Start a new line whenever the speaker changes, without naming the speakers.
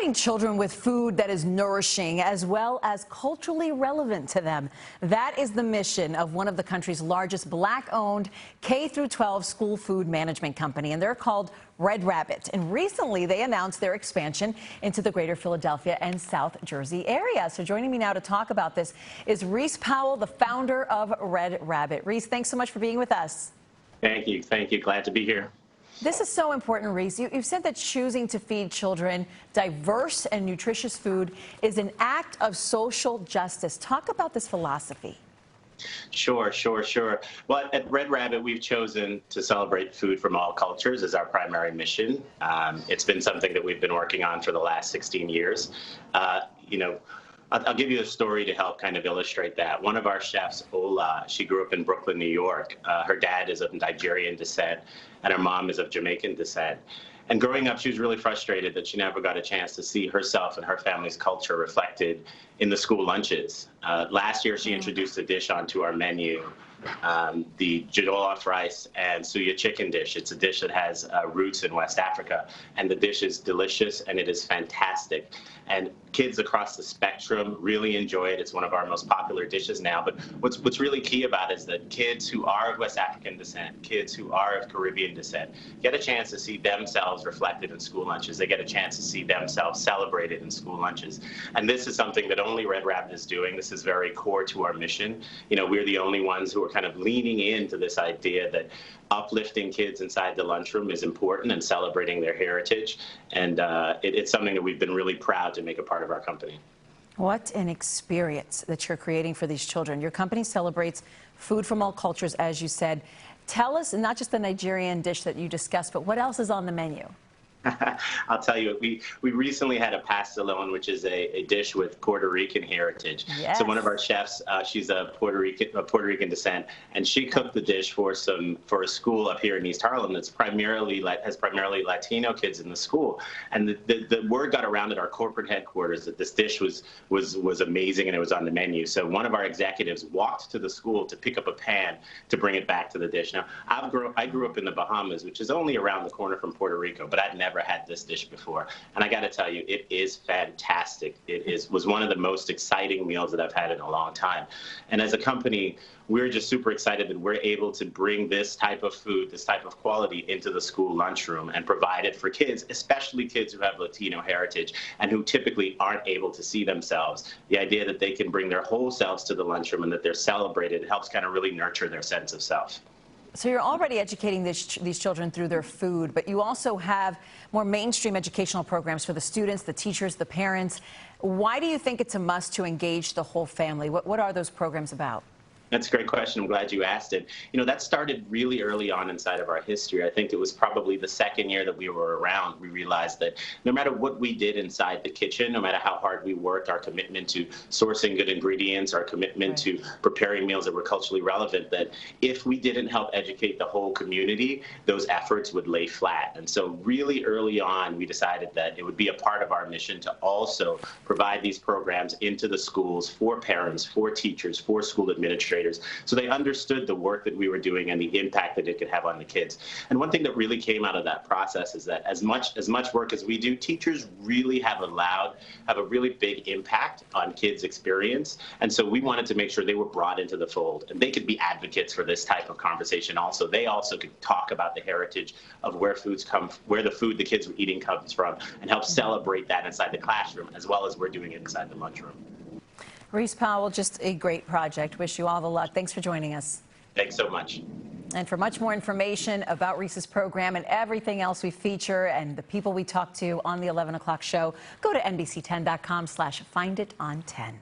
Providing children with food that is nourishing as well as culturally relevant to them. That is the mission of one of the country's largest Black-owned K-12 school food management company, and they're called Red Rabbit. And recently they announced their expansion into the greater Philadelphia and South Jersey area. So joining me now to talk about this is Rhys Powell, the founder of Red Rabbit. Rhys, thanks so much for being with us.
Thank you. Thank you. Glad to be here.
This is so important, Rhys. You've said that choosing to feed children diverse and nutritious food is an act of social justice. Talk about this philosophy.
Sure. Well, at Red Rabbit, we've chosen to celebrate food from all cultures as our primary mission. It's been something that we've been working on for the last 16 years. I'll give you a story to help kind of illustrate that. One of our chefs, Ola, she grew up in Brooklyn, New York. Her dad is of Nigerian descent, and her mom is of Jamaican descent. And growing up, she was really frustrated that she never got a chance to see herself and her family's culture reflected in the school lunches. Last year, she introduced a dish onto our menu, the jollof rice and suya chicken dish. It's a dish that has roots in West Africa, and the dish is delicious and it is fantastic. And kids across the spectrum really enjoy it. It's one of our most popular dishes now. But what's really key about it is that kids who are of West African descent, kids who are of Caribbean descent, get a chance to see themselves reflected in school lunches. They get a chance to see themselves celebrated in school lunches. And this is something that only Red Rabbit is doing. This is very core to our mission. You know, we're the only ones who are kind of leaning into this idea that uplifting kids inside the lunchroom is important and celebrating their heritage. And it's something that we've been really proud to make a part of our company.
What an experience that you're creating for these children. Your company celebrates food from all cultures, as you said. Tell us, not just the Nigerian dish that you discussed, but what else is on the menu?
I'll tell you, we recently had a pastelón, which is a dish with Puerto Rican heritage.
Yes.
So one of our chefs, she's of Puerto Rican descent, and she cooked the dish for a school up here in East Harlem that's primarily Latino kids in the school. And the word got around at our corporate headquarters that this dish was amazing and it was on the menu. So one of our executives walked to the school to pick up a pan to bring it back to the dish. Now, I grew up in the Bahamas, which is only around the corner from Puerto Rico, but I'd never had this dish before, and I got to tell you, it is fantastic. Was one of the most exciting meals that I've had in a long time. And as a company, we're just super excited that we're able to bring this type of food, this type of quality into the school lunchroom and provide it for kids, especially kids who have Latino heritage and who typically aren't able to see themselves. The idea that they can bring their whole selves to the lunchroom and that they're celebrated helps kind of really nurture their sense of self.
So you're already educating these children through their food, but you also have more mainstream educational programs for the students, the teachers, the parents. Why do you think it's a must to engage the whole family? What are those programs about?
That's a great question. I'm glad you asked it. You know, that started really early on inside of our history. I think it was probably the second year that we were around. We realized that no matter what we did inside the kitchen, no matter how hard we worked, our commitment to sourcing good ingredients, our commitment to preparing meals that were culturally relevant, that if we didn't help educate the whole community, those efforts would lay flat. And so really early on, we decided that it would be a part of our mission to also provide these programs into the schools for parents, for teachers, for school administrators, so they understood the work that we were doing and the impact that it could have on the kids. And one thing that really came out of that process is that as much work as we do, teachers really have a really big impact on kids' experience. And so we wanted to make sure they were brought into the fold and they could be advocates for this type of conversation also. They also could talk about the heritage of where the food the kids were eating comes from, and help celebrate that inside the classroom as well as we're doing it inside the lunchroom.
Rhys Powell, just a great project. Wish you all the luck. Thanks for joining us.
Thanks so much.
And for much more information about Rhys's program and everything else we feature and the people we talk to on the 11 o'clock show, go to NBC10.com/finditon10.